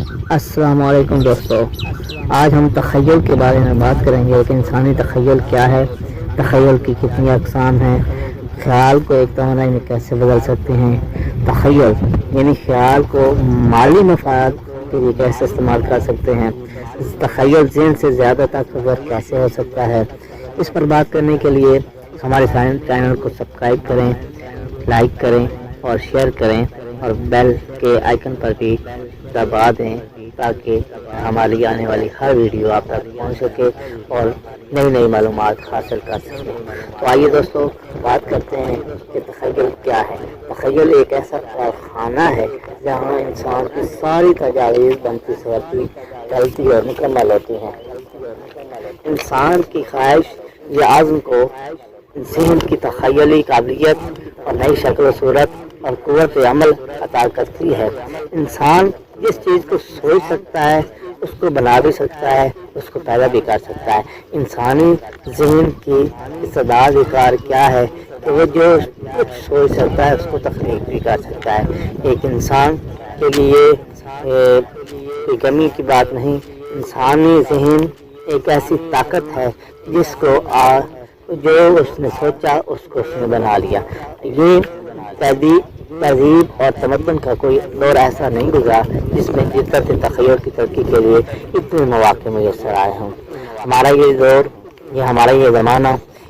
السلام علیکم دوستو، آج ہم تخیل کے بارے میں بات کریں گے کہ انسانی تخیل کیا ہے، تخیل کی کتنی اقسام ہیں، خیال کو ایک توانائی میں کیسے بدل سکتے ہیں، تخیل یعنی خیال کو مالی مفاد کے لیے کیسے استعمال کر سکتے ہیں، تخیل ذہن سے زیادہ طاقتور کیسے ہو سکتا ہے۔ اس پر بات کرنے کے لیے ہمارے چینل کو سبسکرائب کریں، لائک کریں اور شیئر کریں اور بیل کے آئیکن پر بھی دبا دیں تاکہ ہماری آنے والی ہر ویڈیو آپ تک پہنچ سکے اور نئی نئی معلومات حاصل کر سکیں۔ تو آئیے دوستو بات کرتے ہیں کہ تخیل کیا ہے۔ تخیل ایک ایسا کارخانہ ہے جہاں انسان کی ساری تجاویز بنتی سورتی چلتی اور مکمل ہوتی ہیں۔ انسان کی خواہش یا عزم کو ذہن کی تخیلی قابلیت اور نئی شکل و صورت اور قوت عمل عطا کرتی ہے۔ انسان جس چیز کو سوچ سکتا ہے اس کو بنا بھی سکتا ہے، اس کو پیدا بھی کر سکتا ہے۔ انسانی ذہن کی استعداد کار کیا ہے کہ وہ جو کچھ سوچ سکتا ہے اس کو تخلیق بھی کر سکتا ہے۔ ایک انسان کے لیے کوئی کمی کی بات نہیں، انسانی ذہن ایک ایسی طاقت ہے جس کو جو اس نے سوچا اس کو اس نے بنا لیا۔ یہ تہذیب اور تمدن کا کوئی دور ایسا نہیں گزرا جس میں جدت تخیل کی ترقی کے لیے اتنے مواقع میسر آئے ہوں۔ ہمارا یہ دور، ہمارا یہ زمانہ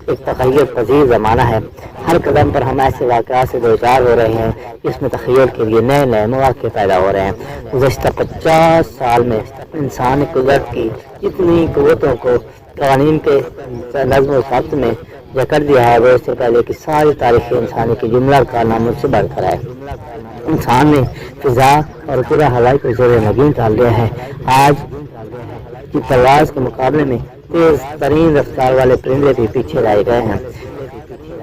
ایک تخیل پذیر زمانہ ہے۔ ہر قدم پر ہم ایسے واقعات سے دوچار ہو رہے ہیں جس میں تخیل کے لیے نئے نئے مواقع پیدا ہو رہے ہیں۔ گزشتہ 50 سال میں انسان قدرت کی جتنی قوتوں کو قوانین کے نظم و ضبط میں جکڑ دیا ہے وہ اس سے پہلے کی ساری تاریخ انسانی کی جملہ کارناموں سے بڑھ کر ہے۔ انسان نے فضا اور پورا ہوائی کو زیر نگین ڈال دیا ہے۔ آج کی پرواز کے مقابلے میں تیز ترین رفتار والے پرندے بھی پیچھے رہ گئے ہیں۔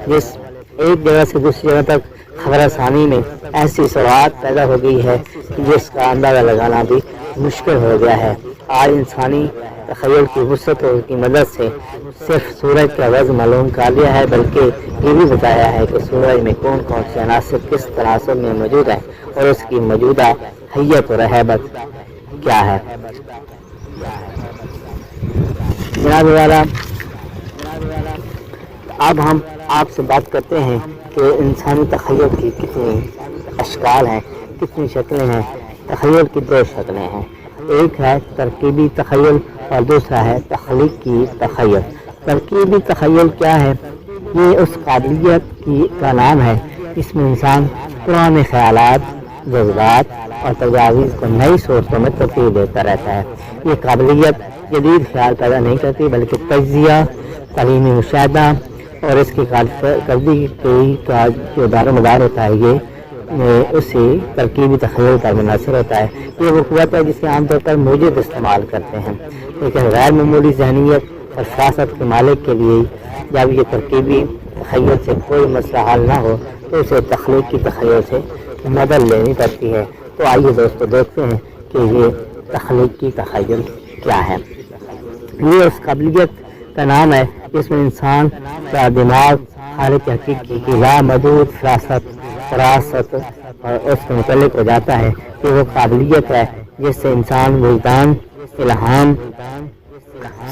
جس ایک جگہ سے دوسری جگہ تک خبر رسانی میں ایسی سرعت پیدا ہو گئی ہے کہ جس کا اندازہ لگانا بھی مشکل ہو گیا ہے۔ آج انسانی تخیل کی وسعت کی مدد سے صرف سورج کا وزن معلوم کر لیا ہے بلکہ یہ بھی بتایا ہے کہ سورج میں کون کون سے عناصر کس تناسب میں موجود ہیں اور اس کی موجودہ حیت و رہبت کیا ہے۔ جناب والا، اب ہم آپ سے بات کرتے ہیں کہ انسانی تخیل کی کتنی اشکال ہیں، کتنی شکلیں ہیں۔ تخیل کی دو شکلیں ہیں، ایک ہے ترکیبی تخیل اور دوسرا ہے تخلیقی تخیل۔ ترکیبی تخیل کیا ہے؟ یہ اس قابلیت کا نام ہے جس میں انسان پرانے خیالات، جذبات اور تجاویز کو نئی صورتوں میں تبدیل دیتا رہتا ہے۔ یہ قابلیت جدید خیال پیدا نہیں کرتی بلکہ تجزیہ، تعلیمی مشاہدہ اور اس کی کارکردگی کا جو دار و مدار ہوتا ہے یہ اسی ترکیبی تخیل پر منحصر ہوتا ہے۔ یہ وہ قوت ہے جسے عام طور پر موجد استعمال کرتے ہیں، لیکن غیر معمولی ذہنیت اور فراست کے مالک کے لیے جب یہ ترکیبی تخیل سے کوئی مسئلہ حل نہ ہو تو اسے تخلیقی تخیل سے مدد لینی پڑتی ہے۔ تو آئیے دوستو دیکھتے ہیں کہ یہ تخلیقی تخیل کیا ہے۔ یہ اس قابلیت کا نام ہے جس میں انسان کا دماغ خالق حقیقی کی لامحدود فراست اور اس کے متعلق ہو جاتا ہے۔ یہ وہ قابلیت ہے جس سے انسان وجدان، الہام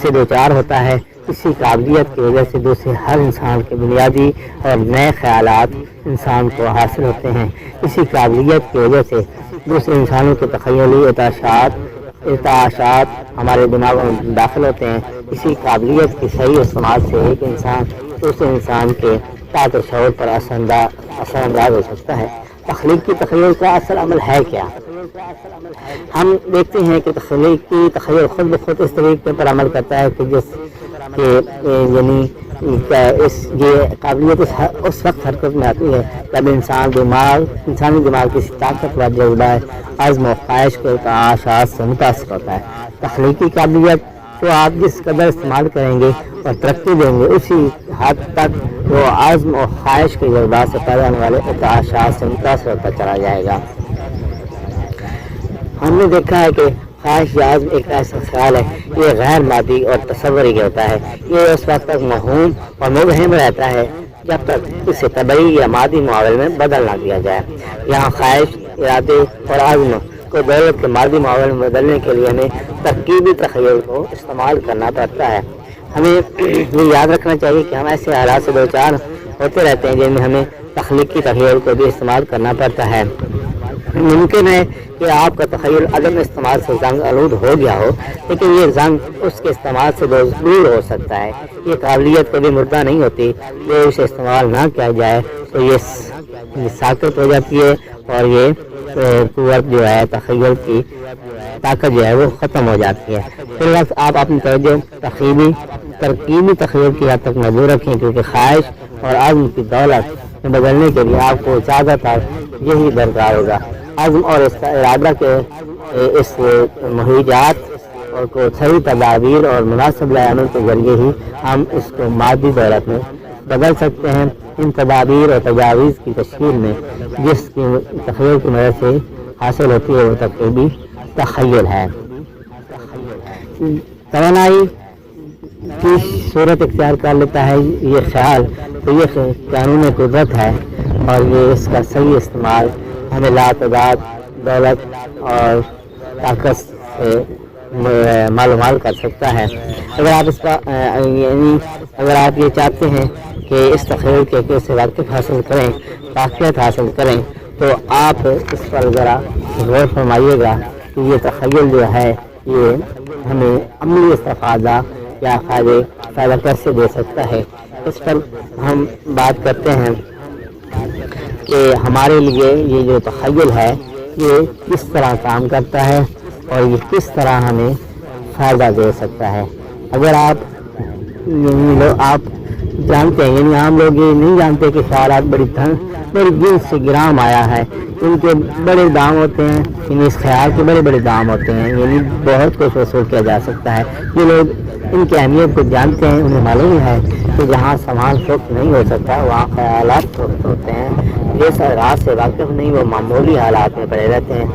سے دوچار ہوتا ہے۔ اسی قابلیت کی وجہ سے دوسرے ہر انسان کے بنیادی اور نئے خیالات انسان کو حاصل ہوتے ہیں۔ اسی قابلیت کی وجہ سے دوسرے انسانوں کے تخیلی ارتعاشات ہمارے دماغوں میں داخل ہوتے ہیں۔ اسی قابلیت کی صحیح استعمال سے ایک انسان دوسرے انسان کے تحت شعور پر اثر انداز ہو سکتا ہے۔ تخلیقی تخیل کا اصل عمل ہے کیا؟ ہم دیکھتے ہیں کہ تخلیقی تخیل خود بخود اس طریقے پر عمل کرتا ہے کہ یہ قابلیت اس وقت حرکت میں آتی ہے جب انسانی دماغ کسی طاقتور جذبہ عزم و خواہش کے ارتعاشات سے متاثر ہوتا ہے۔ تخلیقی قابلیت کو آپ جس قدر استعمال کریں گے اور ترقی دیں گے اسی حد تک وہ عزم و خواہش کے جذبات سے پیدا ہونے والے ارتعاشات سے متاثر ہوتا چلا جائے گا۔ ہم نے دیکھا ہے کہ خواہش یا عزم ایک ایسا خیال ہے، یہ غیر مادی اور تصوری ہوتا ہے۔ یہ اس وقت تک موہوم اور مبہم رہتا ہے جب تک اسے طبعی یا مادی معاول میں بدل نہ دیا جائے۔ یہاں خواہش، ارادے اور عزم کو دولت کے مادی معاون میں بدلنے کے لیے ہمیں ترکیبی تخیل کو استعمال کرنا پڑتا ہے. ہمیں یہ یاد رکھنا چاہیے کہ ہم ایسے حالات سے دو چار ہوتے رہتے ہیں جن میں ہمیں تخلیقی تخیل کو بھی استعمال کرنا پڑتا ہے. ممکن ہے کہ آپ کا تخیل عدم استعمال سے زنگ آلود ہو گیا ہو، لیکن یہ زنگ اس کے استعمال سے دور ہو سکتا ہے. یہ قابلیت کبھی مردہ نہیں ہوتی. جو اسے استعمال نہ کیا جائے تو یہ ساکت ہو جاتی ہے اور یہ قوت جو ہے تخیل کی طاقت جو ہے وہ ختم ہو جاتی ہے. پھر وقت آپ اپنی توجہ ترکیبی تخیل کی حد تک محدود رکھیں، کیونکہ خواہش اور عزم کی دولت میں بدلنے کے لیے آپ کو زیادہ تر یہی درکار ہوگا. عزم اور ارادہ کے اس مہیجات اور کو صحیح تدابیر اور مناسب عمل کے ذریعے ہی ہم اس کو مادی دولت میں بدل سکتے ہیں. ان تدابیر اور تجاویز کی تشکیل میں جس کی تخیل کی مدد سے حاصل ہوتی ہے وہ ترکیبی تخیل ہے. توانائی کی صورت اختیار کر لیتا ہے یہ خیال، تو یہ قانون قدرت ہے اور یہ اس کا صحیح استعمال ہمیں لاتعداد دولت اور طاقت سے معلومات کر سکتا ہے. اگر آپ اس کا یعنی اگر آپ یہ چاہتے ہیں کہ اس تخیل کے سے واقف حاصل کریں، واقفیت حاصل کریں، تو آپ اس پر ذرا غور فرمائیے گا کہ یہ تخیل جو ہے یہ ہمیں عملی استفادہ یا فائدہ کیسے دے سکتا ہے. اس پر ہم بات کرتے ہیں کہ ہمارے لیے یہ جو تخیل ہے یہ کس طرح کام کرتا ہے اور یہ کس طرح ہمیں فائدہ دے سکتا ہے. اگر آپ جانتے ہیں، یعنی عام لوگ یہ نہیں جانتے کہ خیالات بڑی جنس سے گرام آیا ہے. ان کے بڑے دام ہوتے ہیں، یعنی اس خیال کے بڑے دام ہوتے ہیں، یعنی بہت کچھ وصول کیا جا سکتا ہے. جو لوگ ان کی اہمیت کو جانتے ہیں انہیں معلوم ہے کہ جہاں سامان فروخت نہیں ہو سکتا وہاں خیالات فروخت ہوتے ہیں. جس رات سے واقف نہیں وہ معمولی حالات میں پڑے رہتے ہیں.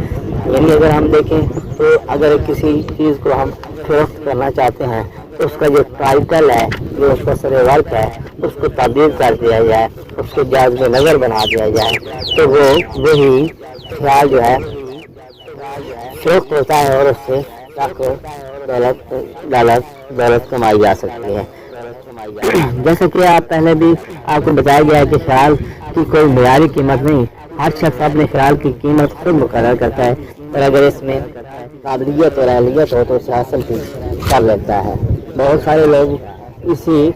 یعنی اگر ہم دیکھیں تو اگر کسی چیز کو ہم فروخت کرنا چاہتے ہیں تو اس کا جو ٹائٹل ہے، جو اس کا سر ورک ہے، اس کو تبدیل کر دیا جائے، اس کو جاذب نظر بنا دیا جائے تو وہی خیال جو ہے فروخت ہوتا ہے اور اس سے دولت کمائی جا سکتی ہے. جیسا کہ آپ پہلے بھی آپ کو بتایا گیا ہے کہ خیال کی کوئی معیاری قیمت نہیں. ہر شخص اپنے خیال کی قیمت خود مقرر کرتا ہے، اور اگر اس میں قابلیت اور اہلیت ہو تو اسے حاصل کر لیتا ہے. بہت سارے لوگ اسی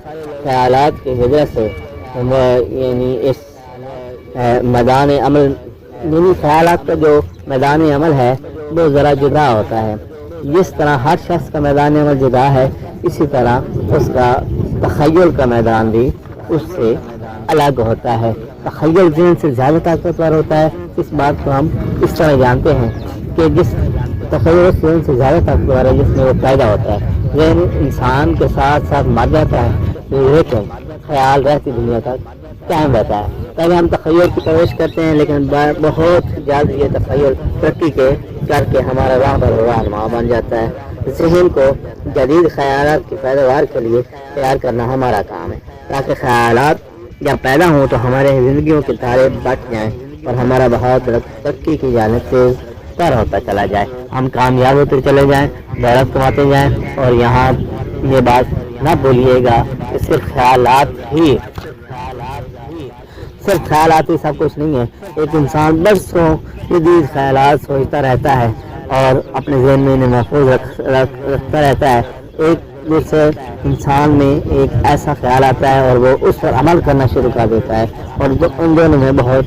خیالات کی وجہ سے یعنی اس میدان عمل، یعنی خیالات کا جو میدان عمل ہے وہ ذرا جدا ہوتا ہے. جس طرح ہر شخص کا میدان عمل جدا ہے، اسی طرح اس کا تخیل کا میدان بھی اس سے الگ ہوتا ہے. تخیل ذہن سے زیادہ طاقتور ہوتا ہے. اس بات کو ہم اس طرح جانتے ہیں کہ جس تخیل ذہن سے زیادہ طاقتور ہے جس میں وہ پیدا ہوتا ہے. ذہن انسان کے ساتھ ساتھ مر جاتا ہے لیکن خیال رہتی دنیا تک قائم رہتا ہے. پہلے ہم تخیل کی کوشش کرتے ہیں لیکن بہت جلد یہ تخیل ترقی کر کے ہمارا راہ پر رہنما بن جاتا ہے. ذہن کو جدید خیالات کی پیداوار کے لیے تیار کرنا ہمارا کام ہے تاکہ خیالات جب پیدا ہوں تو ہمارے زندگیوں کے تارے بٹ جائیں اور ہمارا بہت ترقی کی جانب تیز تر ہوتا چلا جائے. ہم کامیاب ہوتے چلے جائیں، دولت کماتے جائیں. اور یہاں یہ بات نہ بھولیے گا کہ صرف خیالات ہی سب کچھ نہیں ہے. ایک انسان برسوں جدید خیالات سوچتا رہتا ہے اور اپنے ذہن میں انہیں محفوظ رکھتا رہتا ہے. ایک دوسرے انسان میں ایک ایسا خیال آتا ہے اور وہ اس پر عمل کرنا شروع کر دیتا ہے اور ان دونوں میں بہت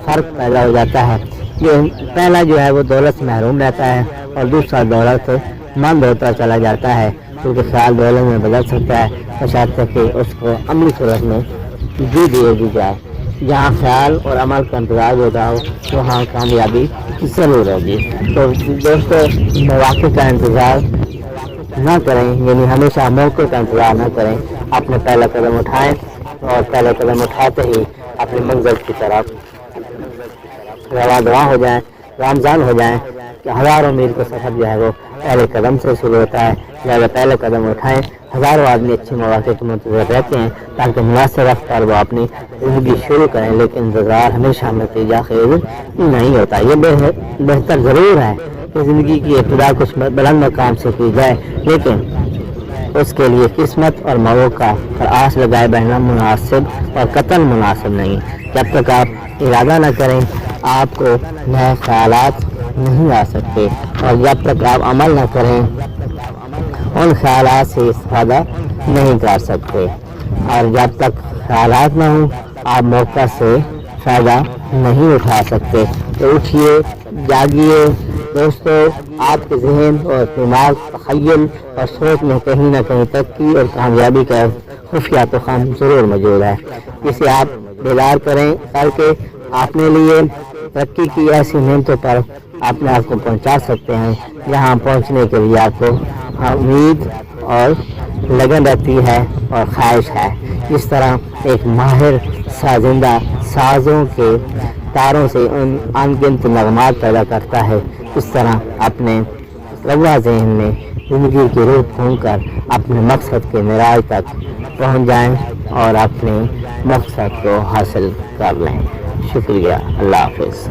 فرق پیدا ہو جاتا ہے. جو پہلا جو ہے وہ دولت سے محروم رہتا ہے اور دوسرا دولت مند ہوتا چلا جاتا ہے، کیونکہ خیال دولت میں بدل سکتا ہے بشرطے کہ اس کو عملی صورت میں دے دی جائے. جہاں خیال اور عمل کا امتزاج ہوتا ہو وہاں کامیابی ضرور ہوگی. تو دوستوں، مواقع کا انتظار نہ کریں، یعنی ہمیشہ موقع کا انتظار نہ کریں. اپنے پہلا قدم اٹھائیں اور پہلا قدم اٹھاتے ہی اپنی منزل کی طرف رواں ہو جائیں، رمضان ہو جائیں کہ ہزاروں میل کا سفر جو ہے وہ پہلے قدم سے شروع ہوتا ہے، لہٰذا پہلے قدم اٹھائیں۔ ہزاروں آدمی اچھے مواقع کے منتظر رہتے ہیں تاکہ مناسب وقت پر وہ اپنی زندگی شروع کریں، لیکن انتظار ہمیشہ نتیجہ خیز نہیں ہوتا۔ یہ بہتر ضرور ہے کہ زندگی کی ابتدا کچھ بلند مقام سے کی جائے، لیکن اس کے لیے قسمت اور موقع پر آس لگائے بیٹھنا مناسب اور قطعاً مناسب نہیں۔ جب تک آپ ارادہ نہ کریں آپ کو نئے خیالات نہیں آ سکتے، اور جب تک آپ عمل نہ کریں ان خیالات سے استفادہ نہیں کر سکتے، اور جب تک خیالات نہ ہوں آپ موقع سے فائدہ نہیں اٹھا سکتے۔ تو اٹھیے، جاگیے دوستو، آپ کے ذہن اور دماغ، تخیل اور سوچ میں کہیں نہ کہیں ترقی اور کامیابی کا خفیہ تخم ضرور موجود ہے، جسے آپ بیدار کریں کر کے اپنے لیے ترقی کی ایسی نعمتوں پر اپنے آپ کو پہنچا سکتے ہیں جہاں پہنچنے کے لیے آپ کو امید اور لگن رہتی ہے اور خواہش ہے۔ اس طرح ایک ماہر سازندہ سازوں کے تاروں سے ان گنت نغمات پیدا کرتا ہے، اس طرح اپنے روا ذہن میں زندگی کی روح پھونک کر اپنے مقصد کے معراج تک پہنچ جائیں اور اپنے مقصد کو حاصل کر لیں۔ شکریہ، اللہ حافظ۔